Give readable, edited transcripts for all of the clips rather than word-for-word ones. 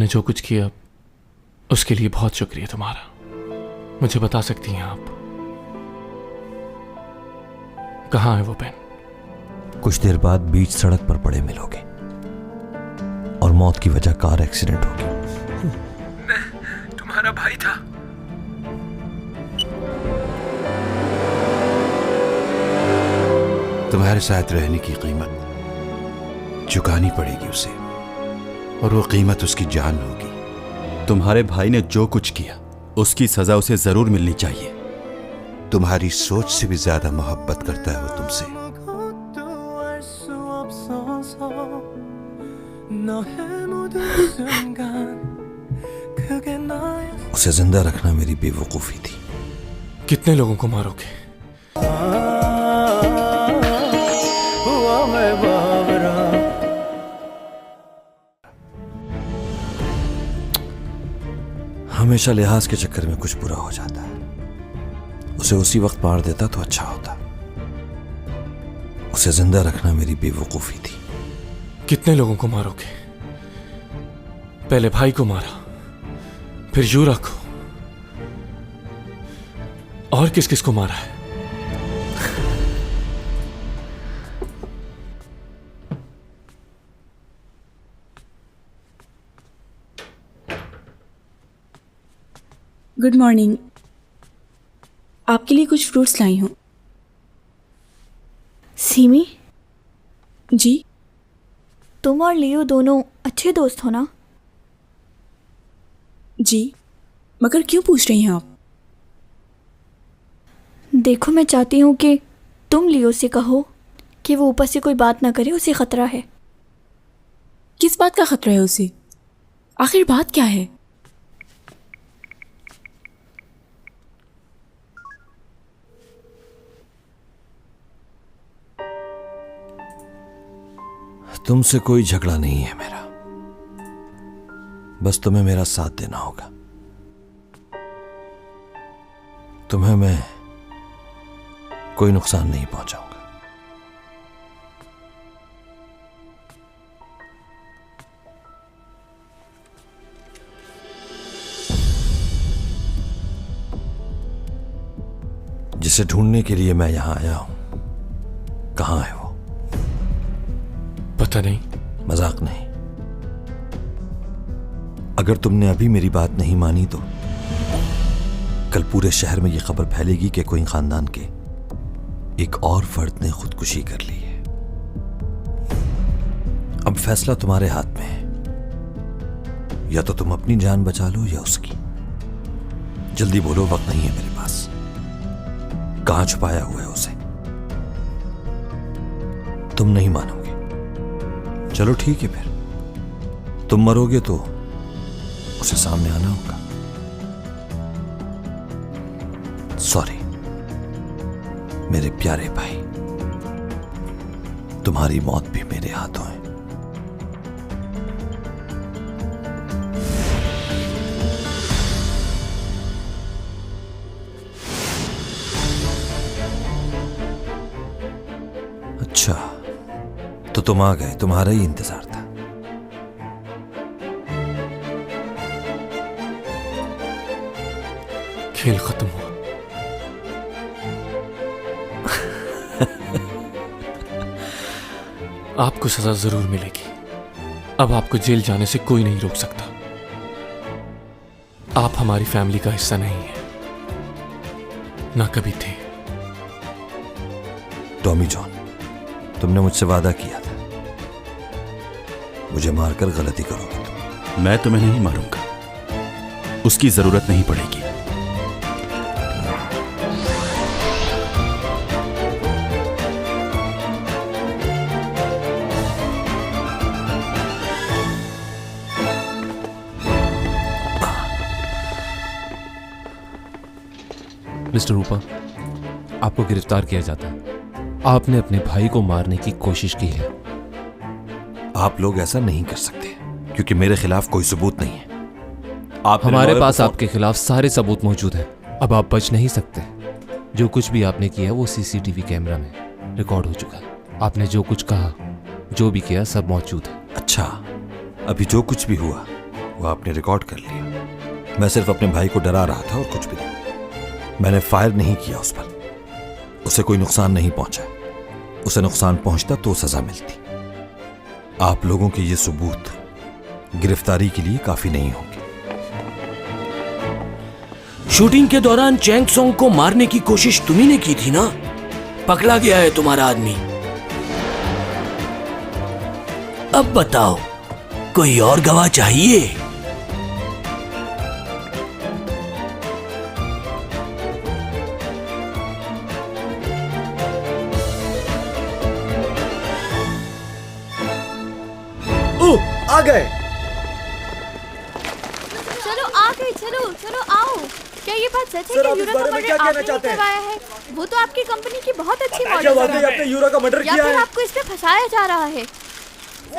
तुमने जो कुछ किया उसके लिए बहुत शुक्रिया तुम्हारा। मुझे बता सकती हैं आप कहाँ है वो पेन? कुछ देर बाद बीच सड़क पर पड़े मिलोगे और मौत की वजह कार एक्सीडेंट होगी। मैं तुम्हारा भाई था। तुम्हारे साथ रहने की कीमत चुकानी पड़ेगी उसे, और वो कीमत उसकी जान होगी। तुम्हारे भाई ने जो कुछ किया उसकी सजा उसे जरूर मिलनी चाहिए। तुम्हारी सोच से भी ज्यादा मोहब्बत करता है वो तुमसे। उसे जिंदा रखना मेरी बेवकूफी थी। कितने लोगों को मारोगे? हमेशा लिहाज के चक्कर में कुछ बुरा हो जाता है। उसे उसी वक्त मार देता तो अच्छा होता। उसे जिंदा रखना मेरी बेवकूफी थी। कितने लोगों को मारोगे? पहले भाई को मारा, फिर यूरा को, और किस किस को मारा है? Good morning. आपके लिए कुछ फ्रूट्स लाई हूँ। सीमी, जी? तुम और लियो दोनों अच्छे दोस्त हो ना? जी, मगर क्यों पूछ रही हैं आप? देखो, मैं चाहती हूँ कि तुम लियो से कहो कि वो ऊपर से कोई बात ना करे, उसे खतरा है। किस बात का खतरा है उसे? आखिर बात क्या है? तुमसे कोई झगड़ा नहीं है मेरा, बस तुम्हें मेरा साथ देना होगा। तुम्हें मैं कोई नुकसान नहीं पहुंचाऊंगा। जिसे ढूंढने के लिए मैं यहां आया हूं, कहां है वो? पता नहीं। मजाक नहीं। अगर तुमने अभी मेरी बात नहीं मानी तो कल पूरे शहर में यह खबर फैलेगी कि कोई खानदान के एक और फर्द ने खुदकुशी कर ली है। अब फैसला तुम्हारे हाथ में है। या तो तुम अपनी जान बचा लो या उसकी। जल्दी बोलो, वक्त नहीं है मेरे पास। कहां छुपाया हुआ है उसे? तुम नहीं मानोगे। चलो ठीक है, फिर तुम मरोगे तो उसे सामने आना होगा। सॉरी मेरे प्यारे भाई, तुम्हारी मौत भी मेरे हाथों है। अच्छा, तो तुम आ गए, तुम्हारा ही इंतजार था। खेल खत्म हुआ। आपको सजा जरूर मिलेगी। अब आपको जेल जाने से कोई नहीं रोक सकता। आप हमारी फैमिली का हिस्सा नहीं है, ना कभी थे। टॉमी जॉन, तुमने मुझसे वादा किया था मुझे मारकर गलती करोगे तुम। मैं तुम्हें नहीं मारूंगा, उसकी जरूरत नहीं पड़ेगी। मिस्टर रूपा, आपको गिरफ्तार किया जाता है। आपने अपने भाई को मारने की कोशिश की है। आप लोग ऐसा नहीं कर सकते क्योंकि मेरे खिलाफ कोई सबूत नहीं है। आप हमारे पास आपके खिलाफ सारे सबूत मौजूद हैं। अब आप बच नहीं सकते। जो कुछ भी आपने किया वो सीसीटीवी कैमरा में रिकॉर्ड हो चुका है। आपने जो कुछ कहा, जो भी किया, सब मौजूद है। अच्छा, अभी जो कुछ भी हुआ वो आपने रिकॉर्ड कर लिया। मैं सिर्फ अपने भाई को डरा रहा था और कुछ भी नहीं। मैंने फायर नहीं किया उस पर, उसे कोई नुकसान नहीं पहुंचा। उसे नुकसान पहुंचता तो सजा मिलती। आप लोगों के ये सबूत गिरफ्तारी के लिए काफी नहीं होंगे। शूटिंग के दौरान चैंग सोंग को मारने की कोशिश तुम्ही ने की थी ना? पकड़ा गया है तुम्हारा आदमी। अब बताओ, कोई और गवाह चाहिए? आ गए। चलो आ गए, चलो आओ। क्या ये बात सच है कि यूरा का मर्डर आपने ही करवाया है? वो तो आपकी कंपनी की बहुत अच्छी मॉडल है। आपने यूरा का मर्डर या फिर आपको इस पे फंसाया जा रहा है?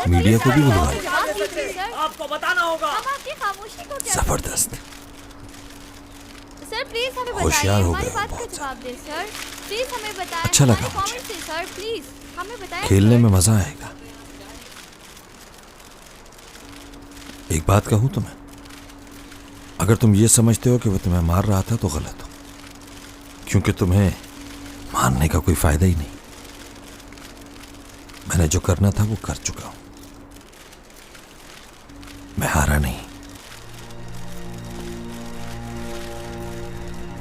मीडिया को भी बुलवाया। आपको बताना होगा। हम आपकी खामोशी को क्या? जबरदस्त। सर प्लीज हमें बताइए, होशियार हो हमारी गए बात का बहुत। जवाब दे सर। प्लीज हमें बताएं। अच्छा लगा हमारे मुझे। comment से सर प्लीज हमें बताएं। खेलने में मजा आएगा। एक बात कहूं तुम्हें, अगर तुम ये समझते हो कि वो तुम्हें मार रहा था तो गलत हो, क्योंकि तुम्हें मारने का कोई फायदा ही नहीं। मैंने जो करना था वो कर चुका हूं। मैं हारा नहीं।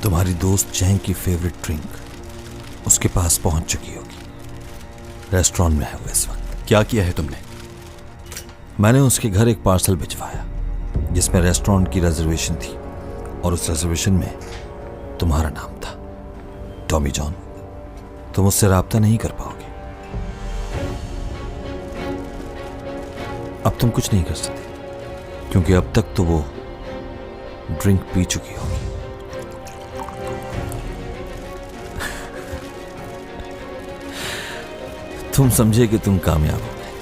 तुम्हारी दोस्त चैंग की फेवरेट ड्रिंक उसके पास पहुंच चुकी होगी। रेस्टोरेंट में है वो इस वक्त। क्या किया है तुमने? मैंने उसके घर एक पार्सल भिजवाया जिसमें रेस्टोरेंट की रिजर्वेशन थी, और उस रिजर्वेशन में तुम्हारा नाम था, टॉमी जॉन। तुम उससे राब्ता नहीं कर पाओगे। अब तुम कुछ नहीं कर सकते, क्योंकि अब तक तो वो ड्रिंक पी चुकी होगी। तुम समझे कि तुम कामयाब हो गए,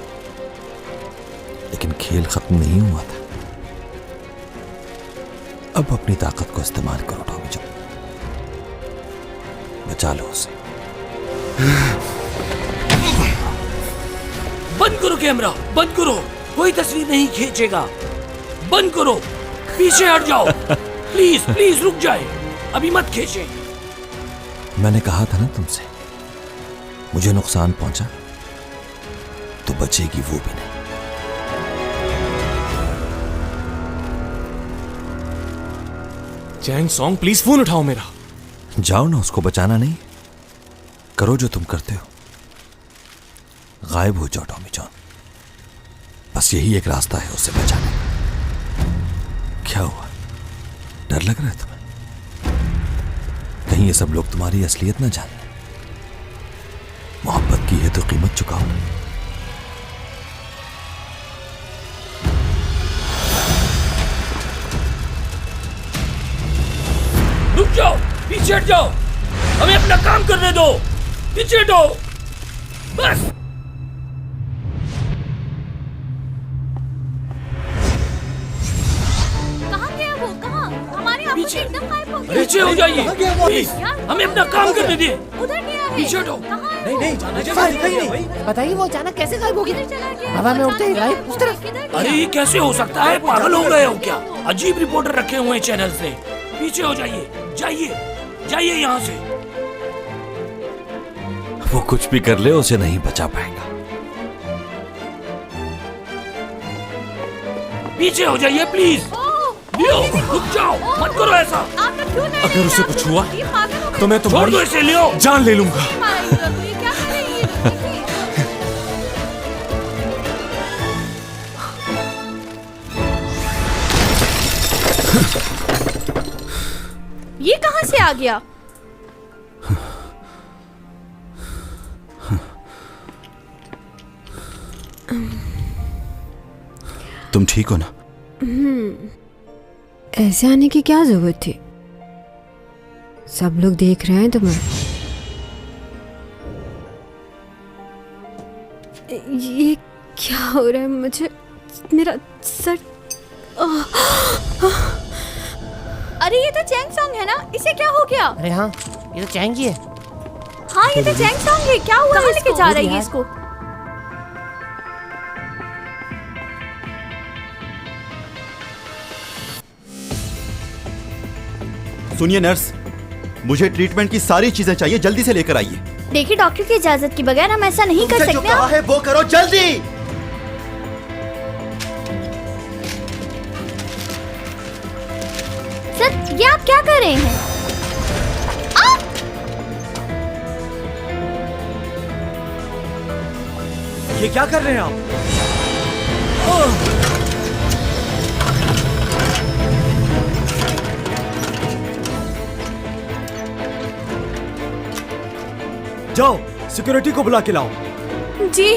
लेकिन खेल खत्म नहीं हुआ था। अब अपनी ताकत को इस्तेमाल करो टॉमी जॉन। बचा लो उसे। बंद करो कैमरा, बंद करो। कोई तस्वीर नहीं खींचेगा। बंद करो, पीछे हट जाओ। प्लीज प्लीज रुक जाए, अभी मत खींचे। मैंने कहा था ना तुमसे, मुझे नुकसान पहुंचा तो बचेगी वो भी नहीं। चैंग सॉन्ग प्लीज फोन उठाओ मेरा। जाओ ना, उसको बचाना नहीं, करो जो तुम करते हो। गायब हो जाओ टॉमी जॉन। बस यही एक रास्ता है उसे बचाने का। क्या हुआ, डर लग रहा है तुम्हें? कहीं ये सब लोग तुम्हारी असलियत ना जाने। मोहब्बत की है तो कीमत चुकाओ। रुक जाओ, पीछे हट जाओ। हमें अपना काम करने दो। पीछे हटो बस। कहाँ गया वो? कहाँ? हमारी आंखों से एकदम गायब हो गया। पीछे हो जाइए प्लीज, हमें अपना काम करने दिए। उधर गया है। पीछे हटो। कहाँ है? नहीं जाना। बताइए वो अचानक कैसे गायब हो किधर गई? चला गया? हवा में उड़ते ही गायब उस तरफ। किधर गया? अरे ये कैसे हो सकता है? पागल हो गए हो क्या? अजीब रिपोर्टर रखे हुए हैं चैनल से। पीछे हो जाइए, जाइए जाइए यहाँ से। वो कुछ भी कर ले, उसे नहीं बचा पाएगा। पीछे हो जाइए प्लीज। लियो, रुक जाओ, मत करो ऐसा। आप लोग क्यों नहीं? अगर उसे कुछ हुआ ये पागल हो गए। तो मैं छोड़ तुम्हारी दो इसे, लियो। जान ले लूंगा। मारा यूरा को, ये क्या कर रहे हैं ये लोग? देखिए। ये कहाँ से आ गया? तुम ठीक हो ना? ऐसे आने की क्या जरूरत थी? सब लोग देख रहे हैं तुम्हें। ये क्या हो रहा है मुझे? मेरा सर। अरे ये तो चैंग सॉन्ग है ना? इसे क्या हो गया? अरे हाँ, ये तो चैंग ही है। हाँ ये तो चैंग सॉन्ग है। क्या हुआ? कहाँ लेके जा रही है इसको? सुनिए नर्स, मुझे ट्रीटमेंट की सारी चीजें चाहिए, जल्दी से लेकर आइए। देखिए डॉक्टर की इजाजत के बगैर हम ऐसा नहीं कर जो सकते। कहा है वो करो जल्दी। सर ये आप क्या कर रहे हैं? ये क्या कर रहे हैं आप? जाओ सिक्योरिटी को बुला के लाओ। जी।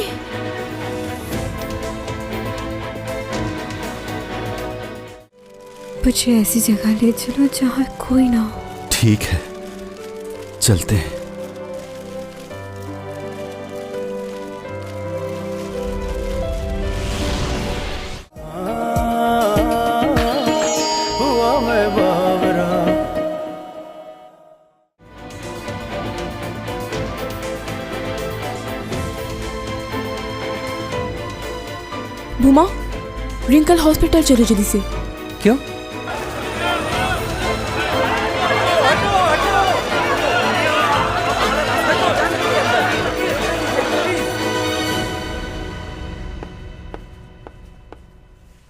मुझे ऐसी जगह ले चलो जहाँ कोई ना हो। ठीक है, चलते हैं। भूमा, रिंकल हॉस्पिटल चलो जल्दी से। क्यों?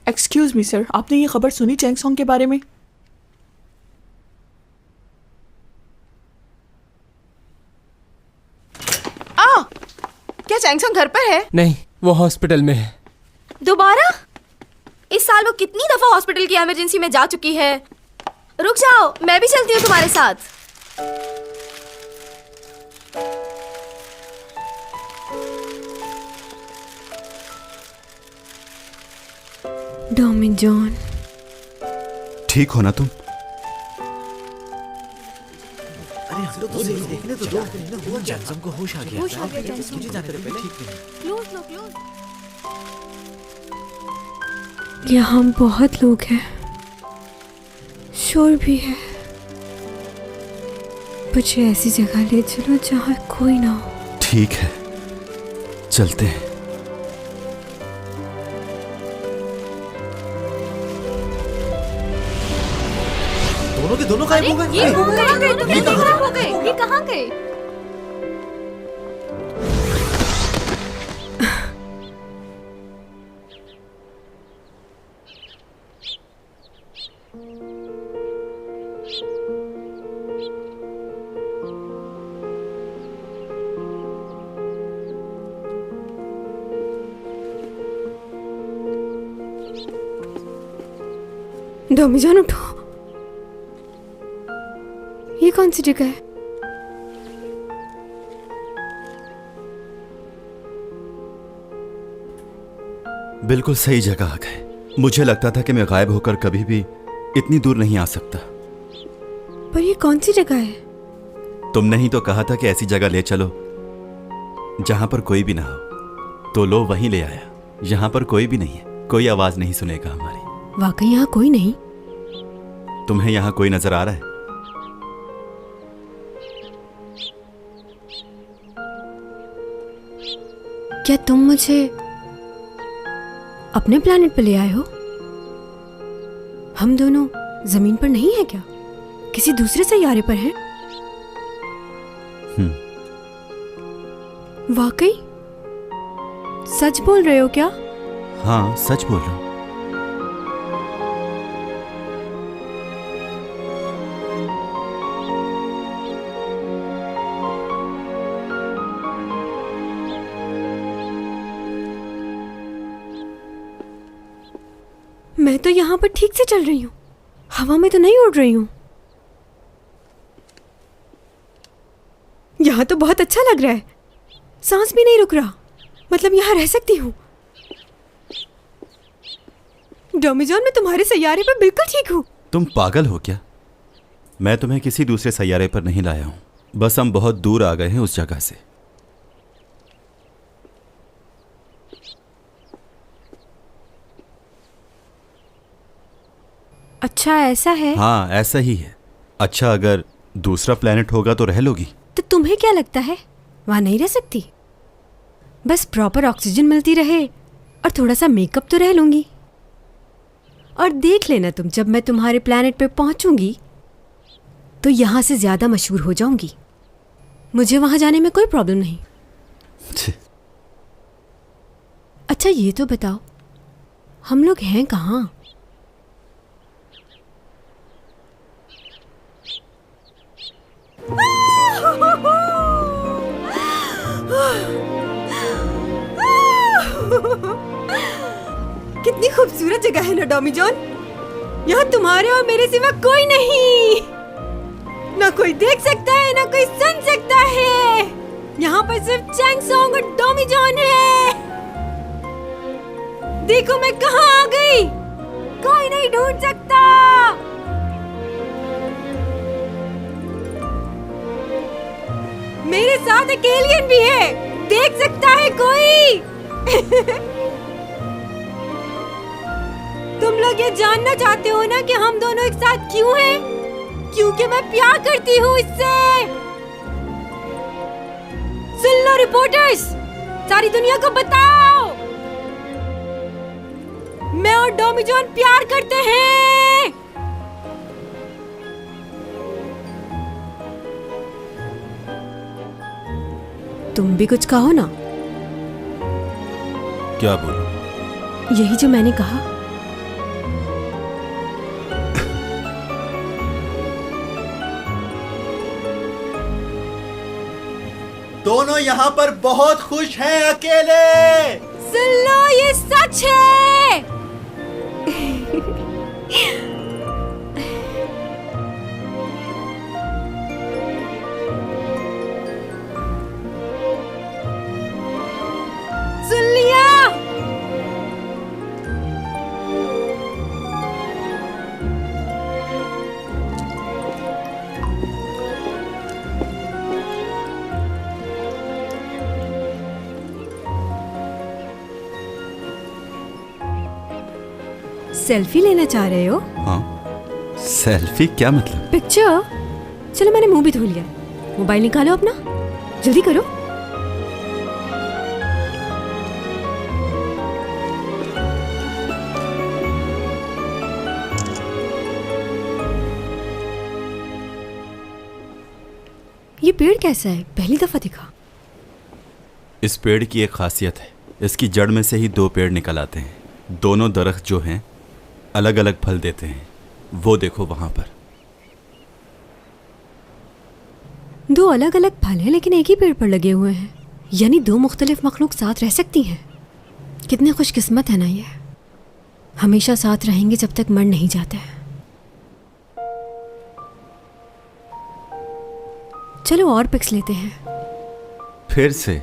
एक्सक्यूज मी सर, आपने ये खबर सुनी चैंग सॉन्ग के बारे में? क्या चैंग सॉन्ग घर पर है? नहीं, वो हॉस्पिटल में है। दोबारा? इस साल वो कितनी दफा हॉस्पिटल की इमरजेंसी में जा चुकी है। रुक जाओ, मैं भी चलती हूँ तुम्हारे साथ। डॉमी जॉन, ठीक हो ना तुम? यहाँ बहुत लोग हैं, शोर भी है। मुझे ऐसी जगह ले चलो जहाँ कोई ना हो। ठीक है, चलते हैं। दोनों के दोनों गायब हो गए। ये कहाँ गए? तुम कहाँ हो गए? ये कहाँ गए? डॉमी जॉन उठो, ये कौन सी जगह है? बिल्कुल सही जगह आ गए। मुझे लगता था कि मैं गायब होकर कभी भी इतनी दूर नहीं आ सकता। पर ये कौन सी जगह है? तुमने ही तो कहा था कि ऐसी जगह ले चलो जहां पर कोई भी ना हो, तो लो वहीं ले आया। यहां पर कोई भी नहीं है, कोई आवाज नहीं सुनेगा हमारी। वाकई यहाँ कोई नहीं? तुम्हें यहां कोई नजर आ रहा है? क्या तुम मुझे अपने प्लेनेट पर ले आए हो? हम दोनों जमीन पर नहीं है क्या? किसी दूसरे सैयारे पर हैं? वाकई? सच बोल रहे हो क्या? हाँ, सच बोल रहा हूं। मैं तो यहाँ पर ठीक से चल रही हूँ, हवा में तो नहीं उड़ रही हूँ। यहाँ तो बहुत अच्छा लग रहा है, सांस भी नहीं रुक रहा। मतलब यहाँ रह सकती हूँ। डॉमी जॉन, मैं तुम्हारे सैयारे पर बिल्कुल ठीक हूँ। तुम पागल हो क्या? मैं तुम्हें किसी दूसरे सैयारे पर नहीं लाया हूँ, बस हम बहुत दूर आ गए हैं उस जगह से। अच्छा ऐसा है? हाँ, ऐसा ही है। अच्छा, अगर दूसरा प्लेनेट होगा तो रह लोगी? तो तुम्हें क्या लगता है वहां नहीं रह सकती? बस प्रॉपर ऑक्सीजन मिलती रहे और थोड़ा सा मेकअप तो रह लूंगी। और देख लेना तुम, जब मैं तुम्हारे प्लेनेट पे पहुंचूंगी तो यहाँ से ज्यादा मशहूर हो जाऊंगी। मुझे वहां जाने में कोई प्रॉब्लम नहीं। अच्छा ये तो बताओ, हम लोग हैं कहाँ? कितनी खूबसूरत जगह है ना डॉमी जॉन। यहाँ तुम्हारे और मेरे सिवा कोई नहीं, ना कोई देख सकता है ना कोई सुन सकता है। यहाँ पर सिर्फ चैंग सॉन्ग और डॉमी जॉन है। देखो मैं कहाँ आ गई, कोई नहीं ढूंढ सकता। मेरे साथ एक एलियन भी है, देख सकता है कोई? तुम लोग ये जानना चाहते हो ना कि हम दोनों एक साथ क्यों हैं? क्योंकि मैं प्यार करती हूँ इससे। सुन लो रिपोर्टर्स, सारी दुनिया को बताओ, मैं और डॉमी जॉन प्यार करते हैं। तुम भी कुछ कहो ना। क्या बोलूं? यही जो मैंने कहा। दोनों यहाँ पर बहुत खुश हैं अकेले। सुन लो, ये सच है। सुन लिया? सेल्फी लेना चाह रहे हो? हाँ, सेल्फी क्या मतलब? पिक्चर? चलो मैंने मुंह भी धो लिया, मोबाइल निकालो अपना, जल्दी करो। ये पेड़ कैसा है? पहली दफा दिखा। इस पेड़ की एक खासियत है, इसकी जड़ में से ही दो पेड़ निकल आते हैं। दोनों दरख्त जो हैं अलग अलग फल देते हैं। वो देखो वहां पर। दो अलग अलग फल हैं लेकिन एक ही पेड़ पर लगे हुए हैं, यानी दो मुख्तलिफ मखलूक साथ रह सकती हैं। कितने खुशकिस्मत है ना ये, हमेशा साथ रहेंगे जब तक मर नहीं जाते हैं। चलो और पिक्स लेते हैं। फिर से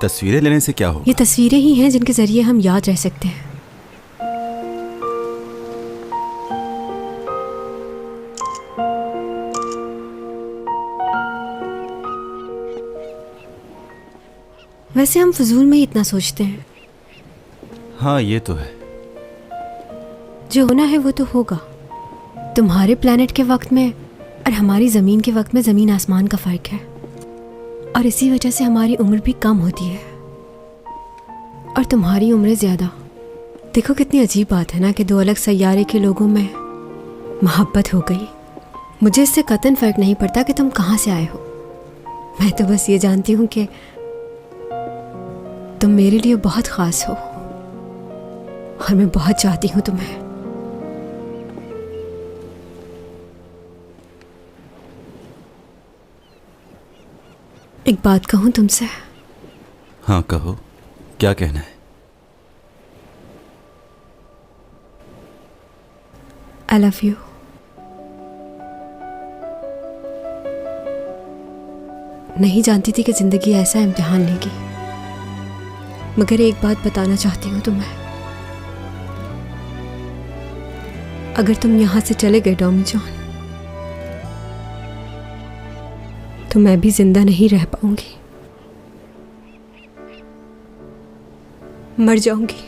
तस्वीरें लेने से क्या होगा? ये तस्वीरें ही हैं जिनके जरिए हम याद रह सकते हैं। वैसे हम फजूल में ही इतना सोचते हैं। हाँ ये तो है। जो होना है वो तो होगा। तुम्हारे प्लेनेट के वक्त में और हमारी ज़मीन के वक्त में ज़मीन आसमान का फ़र्क है, और इसी वजह से हमारी उम्र भी कम होती है और तुम्हारी उम्र ज़्यादा। देखो कितनी अजीब बात है ना कि दो अलग सैयारे के लोगों में मोहब्बत हो गई। मुझे इससे कतई फ़र्क नहीं पड़ता कि तुम कहाँ से आए हो। मैं तो बस ये जानती हूँ कि तुम मेरे लिए बहुत ख़ास हो और मैं बहुत चाहती हूँ तुम्हें। एक बात कहूँ तुमसे? हाँ कहो, क्या कहना है? I love you। नहीं जानती थी कि जिंदगी ऐसा इम्तिहान लेगी, मगर एक बात बताना चाहती हूँ तुम्हें। अगर तुम यहाँ से चले गए डॉमी जॉन, तो मैं भी जिंदा नहीं रह पाऊंगी, मर जाऊंगी।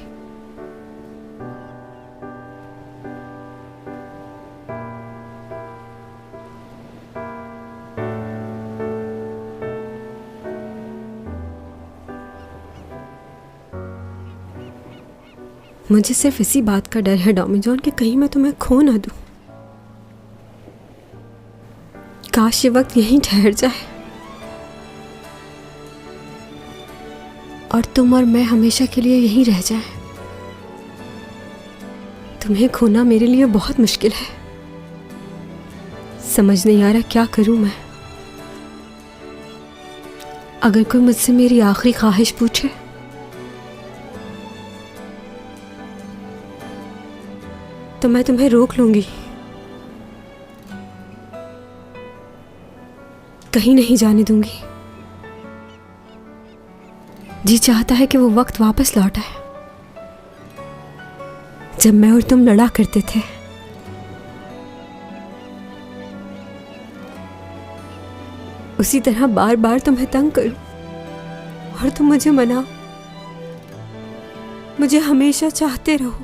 मुझे सिर्फ इसी बात का डर है डॉमी जॉन कि कहीं मैं तुम्हें खो ना दूं। काश ये वक्त यहीं ठहर जाए और तुम और मैं हमेशा के लिए यहीं रह जाएं। तुम्हें खोना मेरे लिए बहुत मुश्किल है। समझ नहीं आ रहा क्या करूं मैं। अगर कोई मुझसे मेरी आखिरी ख्वाहिश पूछे तो मैं तुम्हें रोक लूंगी, कहीं नहीं जाने दूंगी। जी चाहता है कि वो वक्त वापस लौट आए जब मैं और तुम लड़ा करते थे। उसी तरह बार बार तुम्हें तंग करूं और तुम मुझे मनाओ, मुझे हमेशा चाहते रहो।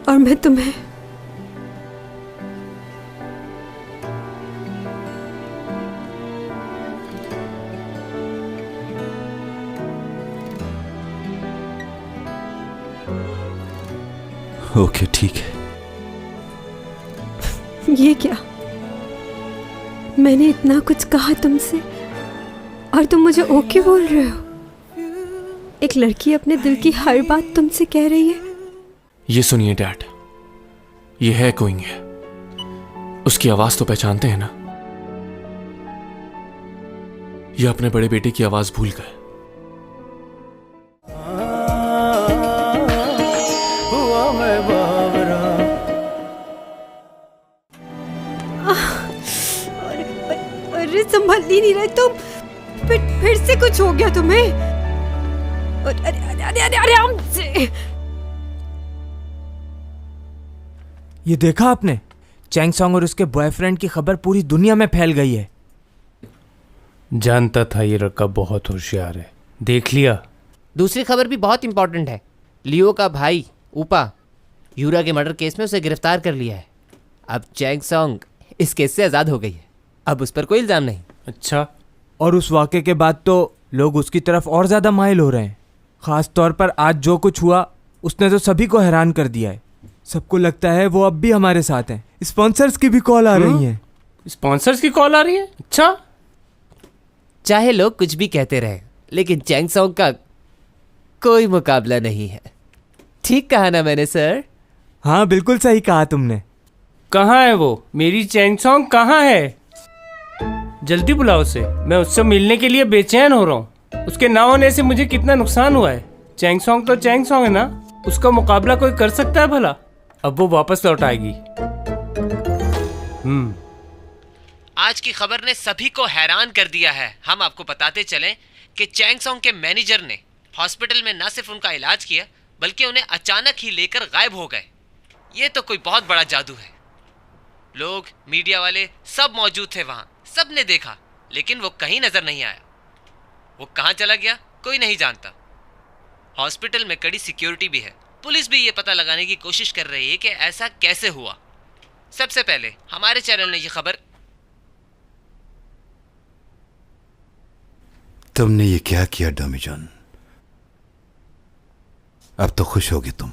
और मैं तुम्हें ओके ठीक है। ये क्या, मैंने इतना कुछ कहा तुमसे और तुम मुझे ओके बोल रहे हो। एक लड़की अपने दिल की हर बात तुमसे कह रही है। ये सुनिए डैड, ये है कोइंग है, उसकी आवाज तो पहचानते हैं ना? ये अपने बड़े बेटे की आवाज भूल गए। अरे संभल ही नहीं रहे तुम, फिर से कुछ हो गया तुम्हें। अरे अरे अरे अरे अरे हमसे। ये देखा आपने, चैंग सॉन्ग और उसके बॉयफ्रेंड की खबर पूरी दुनिया में फैल गई है। जानता था ये लड़का बहुत होशियार है, देख लिया। दूसरी खबर भी बहुत इंपॉर्टेंट है। लियो का भाई ऊपा यूरा के मर्डर केस में उसे गिरफ्तार कर लिया है। अब चैंग सॉन्ग इस केस से आज़ाद हो गई है, अब उस पर कोई इल्ज़ाम नहीं। अच्छा, और उस वाक़े के बाद तो लोग उसकी तरफ और ज़्यादा माइल हो रहे हैं। ख़ास तौर पर आज जो कुछ हुआ उसने तो सभी को हैरान कर दिया है। सबको लगता है वो अब भी हमारे साथ हैं। स्पॉन्सर्स की भी कॉल आ रही हैं। स्पॉन्सर्स की कॉल आ रही है? अच्छा, चाहे लोग कुछ भी कहते रहे, लेकिन चैंग सॉन्ग का कोई मुकाबला नहीं है। ठीक कहा ना मैंने सर? हाँ बिल्कुल सही कहा तुमने। कहाँ है वो? मेरी चैंग सॉन्ग कहाँ है? जल्दी बुलाओ उसे, मैं उससे मिलने के लिए बेचैन हो रहा हूँ। उसके ना होने से मुझे कितना नुकसान हुआ है। चैंग सॉन्ग तो चैंग सॉन्ग है ना, उसका मुकाबला कोई कर सकता है भला? अब वो वापस लौट आएगी। आज की खबर ने सभी को हैरान कर दिया है। हम आपको बताते चलें कि चैंग सॉन्ग के मैनेजर ने हॉस्पिटल में न सिर्फ उनका इलाज किया, बल्कि उन्हें अचानक ही लेकर गायब हो गए। ये तो कोई बहुत बड़ा जादू है। लोग, मीडिया वाले सब मौजूद थे वहां, सब ने देखा, लेकिन वो कहीं नजर नहीं आया। वो कहां चला गया कोई नहीं जानता। हॉस्पिटल में कड़ी सिक्योरिटी भी है। पुलिस भी ये पता लगाने की कोशिश कर रही है कि ऐसा कैसे हुआ। सबसे पहले हमारे चैनल ने ये खबर। तुमने ये क्या किया डॉमी जॉन? अब तो खुश होगी तुम।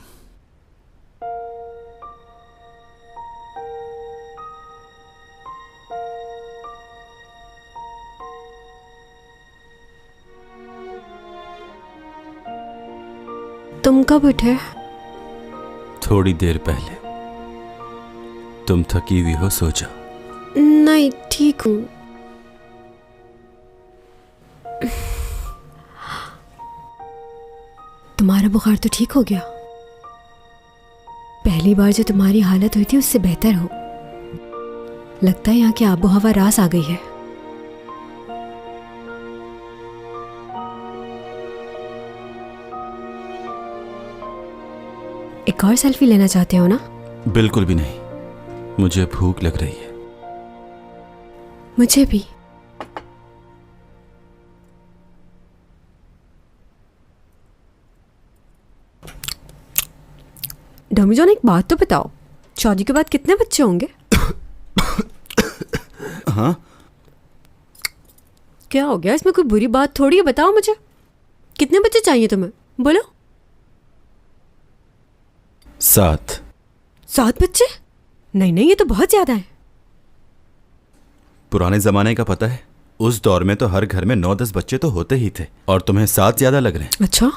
तुम कब उठे? थोड़ी देर पहले। तुम थकी हुई हो, सो जाओ। नहीं, ठीक हूँ। तुम्हारा बुखार तो ठीक हो गया? पहली बार जो तुम्हारी हालत हुई थी उससे बेहतर हो। लगता है यहाँ की आबो हवा रास आ गई है। एक और सेल्फी लेना चाहते हो ना? बिल्कुल भी नहीं, मुझे भूख लग रही है। मुझे भी। डॉमी जॉन, एक बात तो बताओ, शादी के बाद कितने बच्चे होंगे? हाँ? क्या हो गया? इसमें कोई बुरी बात थोड़ी है, बताओ मुझे। कितने बच्चे चाहिए तुम्हें? बोलो। 7। 7 बच्चे? नहीं नहीं, ये तो बहुत ज्यादा है। पुराने जमाने का पता है, उस दौर में तो हर घर में 9-10 बच्चे तो होते ही थे, और तुम्हें 7 ज्यादा लग रहे हैं। अच्छा,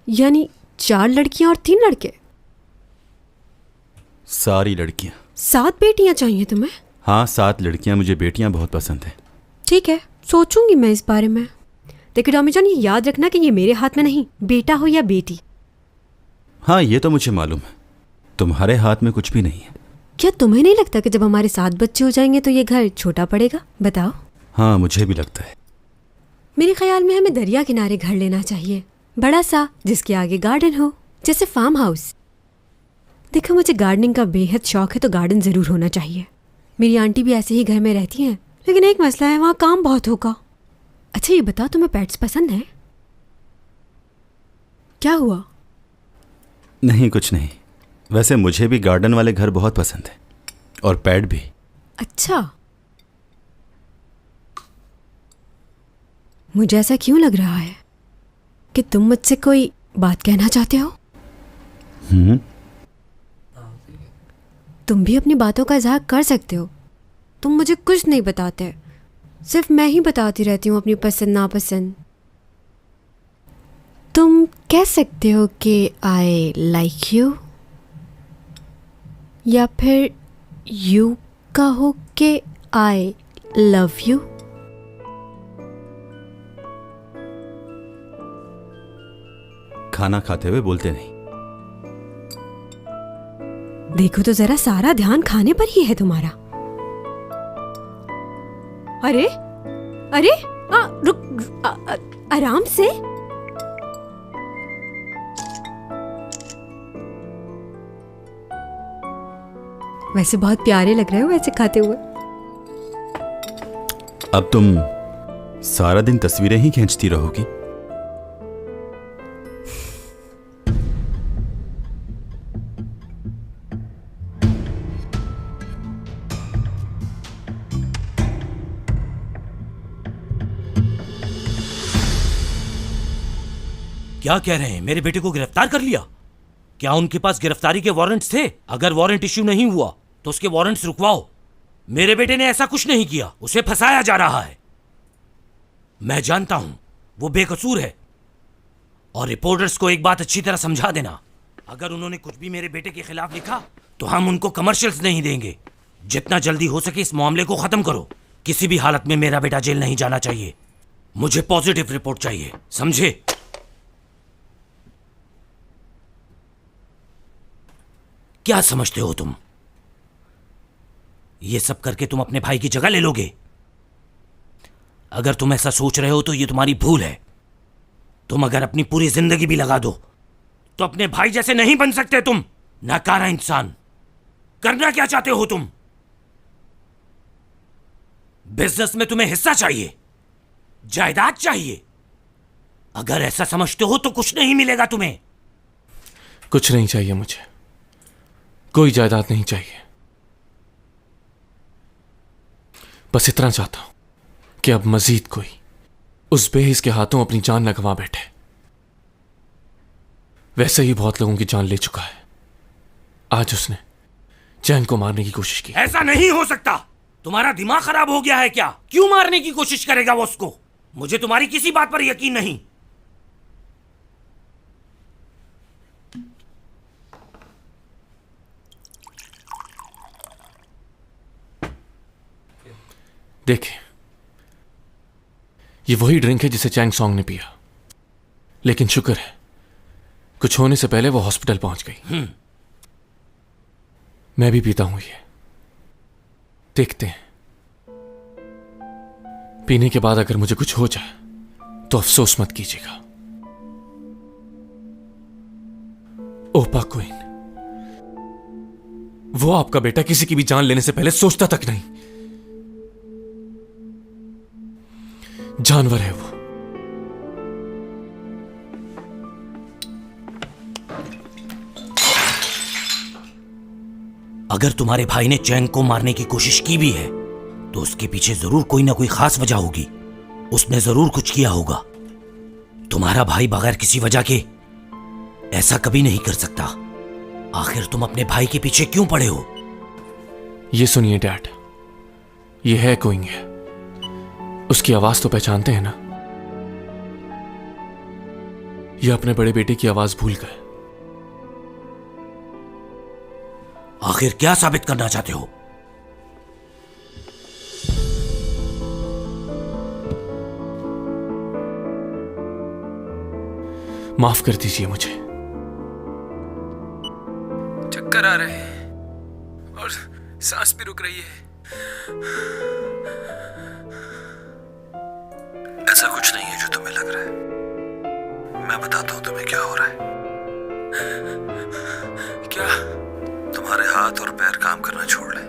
यानी 4 लड़कियां और 3 लड़के? सारी लड़कियां। 7 बेटियां चाहिए तुम्हें? हाँ, 7 लड़कियां। मुझे बेटियां बहुत पसंद हैं। ठीक है, सोचूंगी मैं इस बारे में। देखो टॉमी जॉन, ये याद रखना कि ये मेरे हाथ में नहीं, बेटा हो या बेटी। हाँ, ये तो मुझे मालूम है, तुम्हारे हाथ में कुछ भी नहीं है। क्या तुम्हें नहीं लगता कि जब हमारे 7 बच्चे हो जाएंगे तो ये घर छोटा पड़ेगा? बताओ। हाँ, मुझे भी लगता है। मेरे ख्याल में हमें दरिया किनारे घर लेना चाहिए, बड़ा सा, जिसके आगे गार्डन हो, जैसे फार्म हाउस। देखो, मुझे गार्डनिंग का बेहद शौक है, तो गार्डन जरूर होना चाहिए। मेरी आंटी भी ऐसे ही घर में रहती हैं, लेकिन एक मसला है, वहाँ काम बहुत होगा। अच्छा ये बताओ, तुम्हें पेट्स पसंद है? क्या हुआ? नहीं, कुछ नहीं। वैसे मुझे भी गार्डन वाले घर बहुत पसंद है, और पेट भी। अच्छा, मुझे ऐसा क्यों लग रहा है कि तुम मुझसे कोई बात कहना चाहते हो? तुम भी अपनी बातों का इजहार कर सकते हो। तुम मुझे कुछ नहीं बताते, सिर्फ मैं ही बताती रहती हूँ अपनी पसंद नापसंद। तुम कह सकते हो कि आई लाइक यू, या फिर यू कहो कि आई लव यू। खाना खाते हुए बोलते नहीं। देखो तो जरा, सारा ध्यान खाने पर ही है तुम्हारा। अरे अरे, रुक, आराम से। वैसे बहुत प्यारे लग रहे हो ऐसे खाते हुए। अब तुम सारा दिन तस्वीरें ही खींचती रहोगी? क्या कह रहे हैं? मेरे बेटे को गिरफ्तार कर लिया? क्या उनके पास गिरफ्तारी के वारंट्स थे? अगर वारंट इश्यू नहीं हुआ तो उसके वारंट्स रुकवाओ। मेरे बेटे ने ऐसा कुछ नहीं किया, उसे फंसाया जा रहा है। मैं जानता हूं वो बेकसूर है। और रिपोर्टर्स को एक बात अच्छी तरह समझा देना, अगर उन्होंने कुछ भी मेरे बेटे के खिलाफ लिखा तो हम उनको कमर्शियल्स नहीं देंगे। जितना जल्दी हो सके इस मामले को खत्म करो। किसी भी हालत में मेरा बेटा जेल नहीं जाना चाहिए। मुझे पॉजिटिव रिपोर्ट चाहिए, समझे? क्या समझते हो तुम? ये सब करके तुम अपने भाई की जगह ले लोगे? अगर तुम ऐसा सोच रहे हो तो ये तुम्हारी भूल है। तुम अगर अपनी पूरी जिंदगी भी लगा दो तो अपने भाई जैसे नहीं बन सकते तुम। नाकारा इंसान। करना क्या चाहते हो तुम? बिजनेस में तुम्हें हिस्सा चाहिए, जायदाद चाहिए। अगर ऐसा समझते हो तो कुछ नहीं मिलेगा तुम्हें। कुछ नहीं चाहिए मुझे, कोई जायदाद नहीं चाहिए। बस इतना चाहता हूं कि अब मजीद कोई उस बेहिस के हाथों अपनी जान न गंवा बैठे। वैसे ही बहुत लोगों की जान ले चुका है। आज उसने चैंग को मारने की कोशिश की। ऐसा नहीं हो सकता। तुम्हारा दिमाग खराब हो गया है क्या? क्यों मारने की कोशिश करेगा वो उसको? मुझे तुम्हारी किसी बात पर यकीन नहीं। देखिए, ये वही ड्रिंक है जिसे चैंग सॉन्ग ने पिया, लेकिन शुक्र है कुछ होने से पहले वो हॉस्पिटल पहुंच गई। मैं भी पीता हूं ये, देखते हैं। पीने के बाद अगर मुझे कुछ हो जाए तो अफसोस मत कीजिएगा। ओपा क्वीन, वो आपका बेटा किसी की भी जान लेने से पहले सोचता तक नहीं। जानवर है वो। अगर तुम्हारे भाई ने चैंग को मारने की कोशिश की भी है तो उसके पीछे जरूर कोई ना कोई खास वजह होगी। उसने जरूर कुछ किया होगा। तुम्हारा भाई बगैर किसी वजह के ऐसा कभी नहीं कर सकता। आखिर तुम अपने भाई के पीछे क्यों पड़े हो? ये सुनिए डैड, ये है कोइंग है, उसकी आवाज तो पहचानते हैं ना? ये अपने बड़े बेटे की आवाज भूल गए। आखिर क्या साबित करना चाहते हो? माफ कर दीजिए मुझे। चक्कर आ रहे हैं और सांस भी रुक रही है। ऐसा कुछ नहीं है जो तुम्हें लग रहा है। मैं बताता हूं तुम्हें क्या हो रहा है। क्या? तुम्हारे हाथ और पैर काम करना छोड़ ले।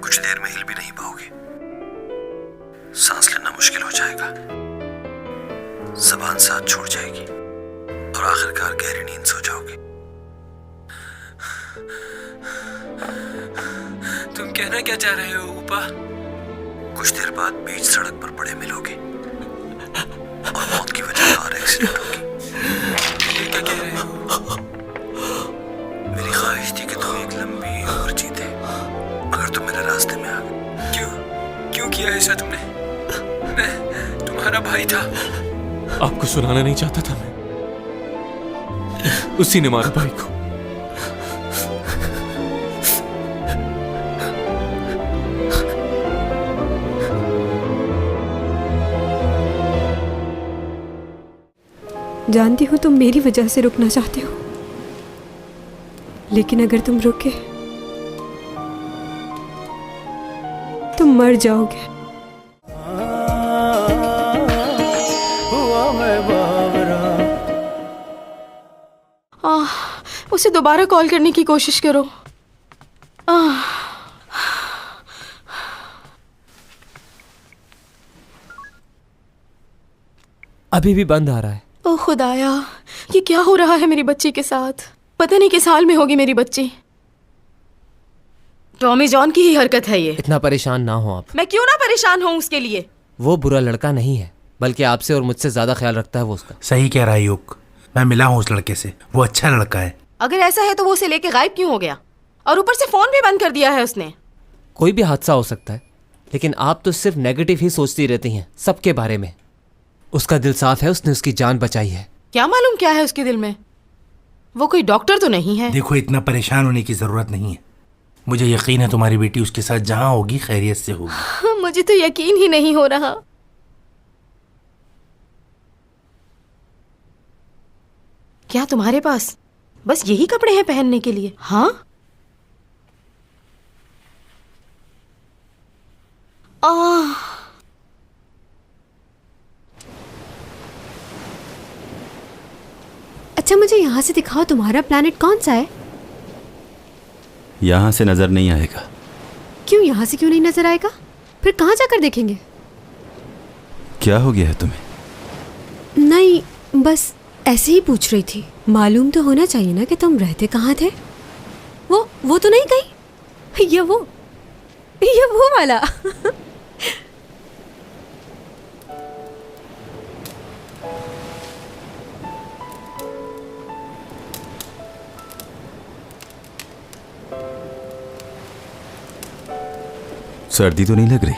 कुछ देर में हिल भी नहीं पाओगे। सांस लेना मुश्किल हो जाएगा। जबान साथ छोड़ जाएगी और आखिरकार गहरी नींद सो जाओगे। तुम कहना क्या चाह रहे हो ऊपा? कुछ देर बाद बीच सड़क पर पड़े मिलोगे और मौत की वजह कार एक्सीडेंट होगी। ये क्या कह रहे हो? मेरी ख्वाहिश थी कि तुम एक लंबी उम्र जीते, मगर तुम मेरे रास्ते में आ गए। क्यों किया ऐसा तुमने? मैं तुम्हारा भाई था। आपको सुनाना नहीं चाहता था मैं। उसी ने मारा भाई को। जानती हूँ तुम मेरी वजह से रुकना चाहते हो, लेकिन अगर तुम रुके तुम मर जाओगे। उसे दोबारा कॉल करने की कोशिश करो। अभी भी बंद आ रहा है। ओ खुदाया, ये क्या हो रहा है मेरी बच्ची के साथ? पता नहीं किस हाल में होगी मेरी बच्ची। टॉमी जॉन की ही हरकत है ये। इतना परेशान ना हो आप। मैं क्यों ना परेशान हूँ उसके लिए? वो बुरा लड़का नहीं है, बल्कि आपसे और मुझसे ज्यादा ख्याल रखता है वो उसका। सही कह रहा है युग। मैं मिला हूँ उस लड़के से, वो अच्छा लड़का है। अगर ऐसा है तो वो उसे लेके गायब क्यों हो गया? और ऊपर से फोन भी बंद कर दिया है उसने। कोई भी हादसा हो सकता है, लेकिन आप तो सिर्फ नेगेटिव ही सोचती रहती हैं सबके बारे में। उसका दिल साफ है, उसने उसकी जान बचाई है। क्या मालूम क्या है उसके दिल में? वो कोई डॉक्टर तो नहीं है। देखो, इतना परेशान होने की जरूरत नहीं है। मुझे यकीन है तुम्हारी बेटी उसके साथ जहां होगी खैरियत से होगी। मुझे तो यकीन ही नहीं हो रहा। क्या तुम्हारे पास बस यही कपड़े हैं पहनने के लिए? हाँ? अच्छा मुझे यहाँ से दिखाओ, तुम्हारा प्लैनेट कौन सा है? यहां से नजर नहीं आएगा। क्यों यहाँ से क्यों नहीं नजर आएगा? फिर कहाँ जाकर देखेंगे? क्या हो गया है तुम्हें? नहीं, बस ऐसे ही पूछ रही थी। मालूम तो होना चाहिए ना कि तुम रहते कहाँ थे। वो तो नहीं कहीं। ये वो वाला। सर्दी तो नहीं लग रही?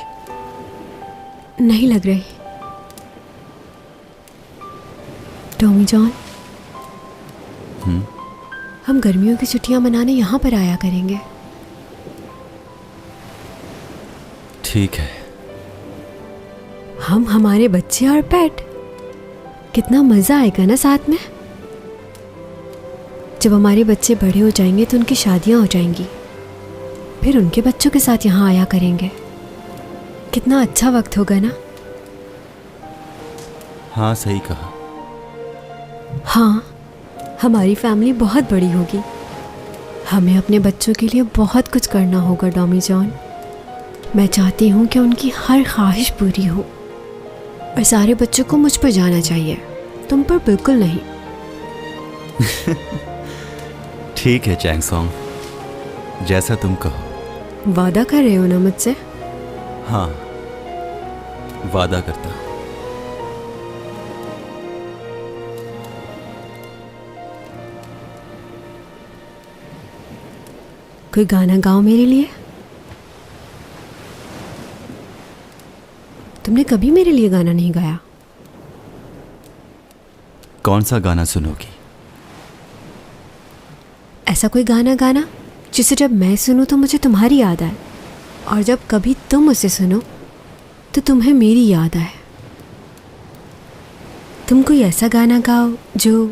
नहीं लग रही। टॉमी जॉन, हम गर्मियों की छुट्टियां मनाने यहाँ पर आया करेंगे। ठीक है। हम, हमारे बच्चे और पेट, कितना मजा आएगा ना साथ में। जब हमारे बच्चे बड़े हो जाएंगे तो उनकी शादियां हो जाएंगी, फिर उनके बच्चों के साथ यहाँ आया करेंगे। कितना अच्छा वक्त होगा ना। हाँ, सही कहा। हाँ, हमारी फैमिली बहुत बड़ी होगी। हमें अपने बच्चों के लिए बहुत कुछ करना होगा टॉमी जॉन। मैं चाहती हूँ कि उनकी हर ख्वाहिश पूरी हो, और सारे बच्चों को मुझ पर जाना चाहिए, तुम पर बिल्कुल नहीं। ठीक है चैंग सॉन्ग, जैसा तुम कहो। वादा कर रहे हो ना मुझसे? हाँ, वादा करता हूँ। कोई गाना गाओ मेरे लिए। तुमने कभी मेरे लिए गाना नहीं गाया। कौन सा गाना सुनोगी? ऐसा कोई गाना गाना जिसे जब मैं सुनूं तो मुझे तुम्हारी याद आए, और जब कभी तुम उसे सुनो तो तुम्हें मेरी याद आए। तुम कोई ऐसा गाना गाओ जो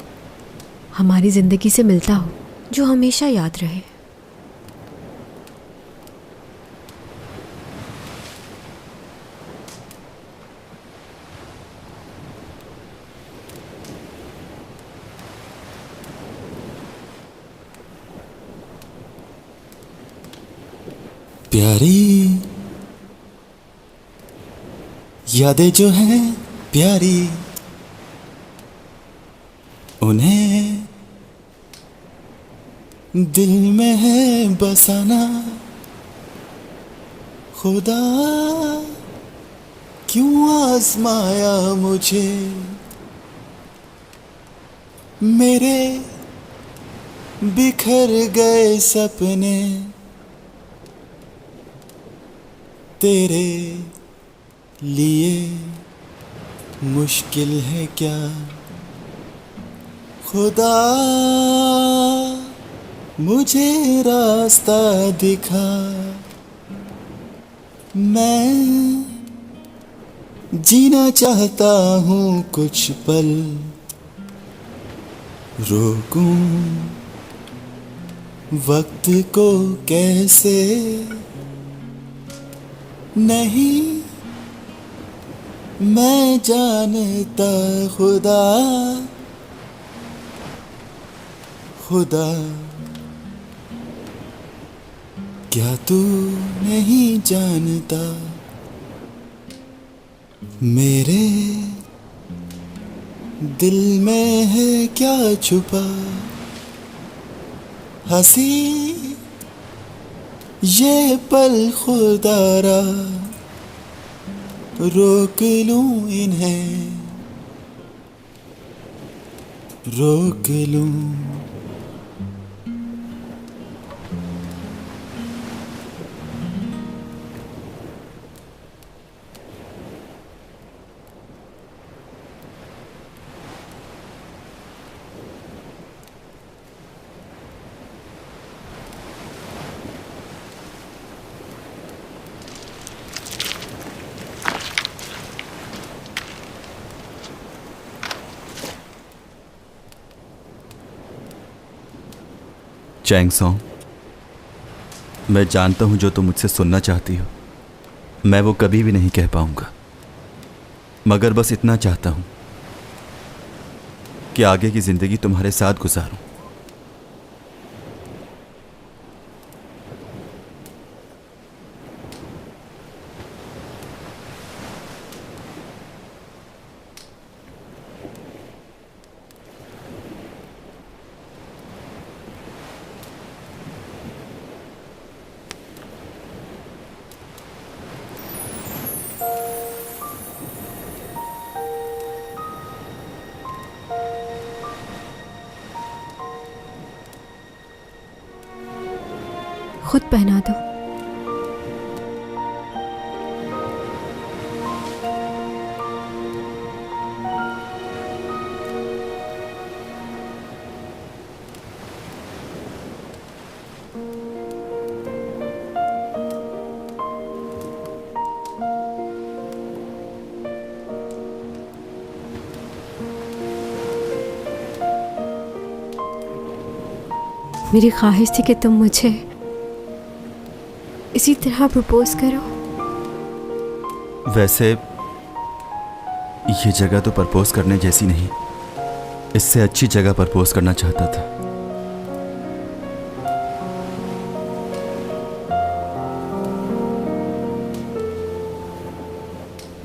हमारी ज़िंदगी से मिलता हो, जो हमेशा याद रहे। प्यारी यादें जो हैं प्यारी, उन्हें दिल में है बसाना। खुदा क्यों आजमाया मुझे, मेरे बिखर गए सपने तेरे लिए मुश्किल है क्या। खुदा मुझे रास्ता दिखा, मैं जीना चाहता हूँ कुछ पल, रोकूं वक्त को कैसे। नहीं मैं जानता खुदा, खुदा क्या तू नहीं जानता, मेरे दिल में है क्या छुपा। हंसी ये पल खुदारा, रोक लूं इन्हें, रोक लूं। चैंग सॉन्ग, मैं जानता हूं जो तुम मुझसे सुनना चाहती हो मैं वो कभी भी नहीं कह पाऊंगा, मगर बस इतना चाहता हूं कि आगे की जिंदगी तुम्हारे साथ गुजारूं। खुद पहना दो। मेरी ख्वाहिश थी कि तुम मुझे इसी तरह प्रपोज करो। वैसे ये जगह तो प्रपोज करने जैसी नहीं, इससे अच्छी जगह प्रपोज करना चाहता था।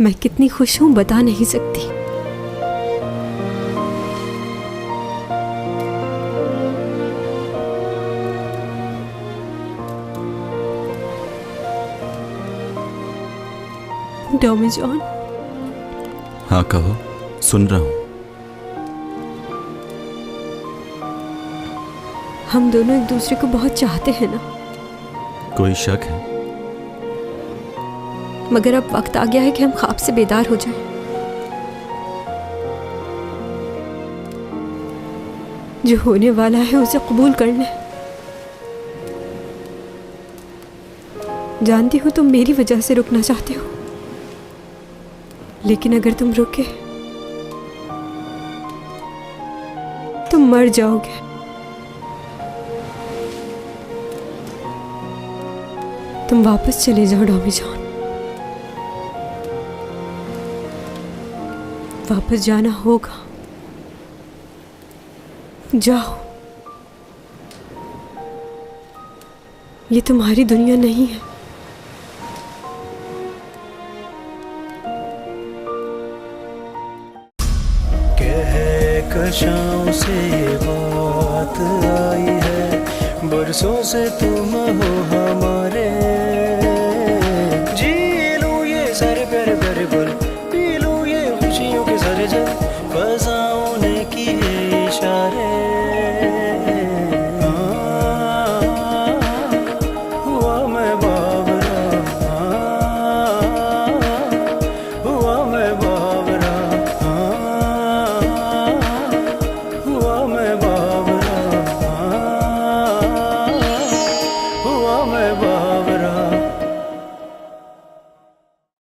मैं कितनी खुश हूं बता नहीं सकती। Tommy John. हाँ कहो, सुन रहा हूं। हम दोनों एक दूसरे को बहुत चाहते हैं ना? कोई शक है? मगर अब वक्त आ गया है कि हम ख्वाब से बेदार हो जाएं। जो होने वाला है उसे कबूल कर लें। जानती हूँ तुम मेरी वजह से रुकना चाहते हो, लेकिन अगर तुम रुके तुम मर जाओगे। तुम वापस चले जाओ डॉमी जॉन, वापस जाना होगा। जाओ, ये तुम्हारी दुनिया नहीं है। कशाओं से ये बात आई है, बरसों से तुम हो हमारे